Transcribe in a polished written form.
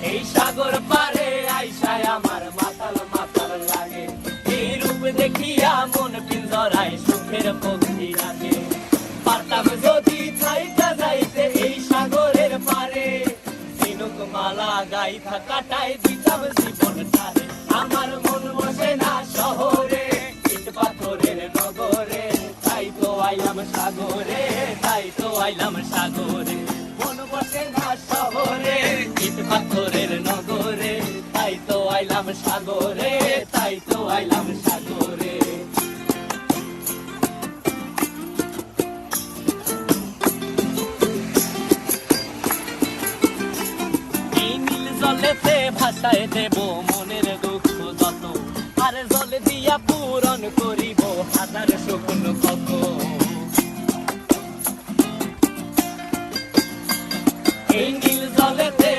এই সাগর পারে আইসায় আমার মাতাল মাতাল লাগে, এই রূপ দেখিয়া মন পিঞ্জরায় সুখের পক্ষী রাখে। পারতাম যদি থাইকা যাইতে এই সাগরের পারে, ঝিনুক মালা গাইথা কাটাই দিতাম জীবনটারে। আমার মন বসে না শহরে, ইট পাথরের নগরে, তাই তো আইলাম সাগরে, তাই তো আইলাম সাগরে। মন বসে না শহরে, ইট পাথরের নগরে, তাই তো আইলাম সাগরে, তাই তো আইলাম সাগরে। এই নীল জলেতে ভাসায় দেব মনের দুঃখ যত, আর জলে দিয়া পূরণ করিব হাজার স্বপ্ন কত। এই নীল জলেতে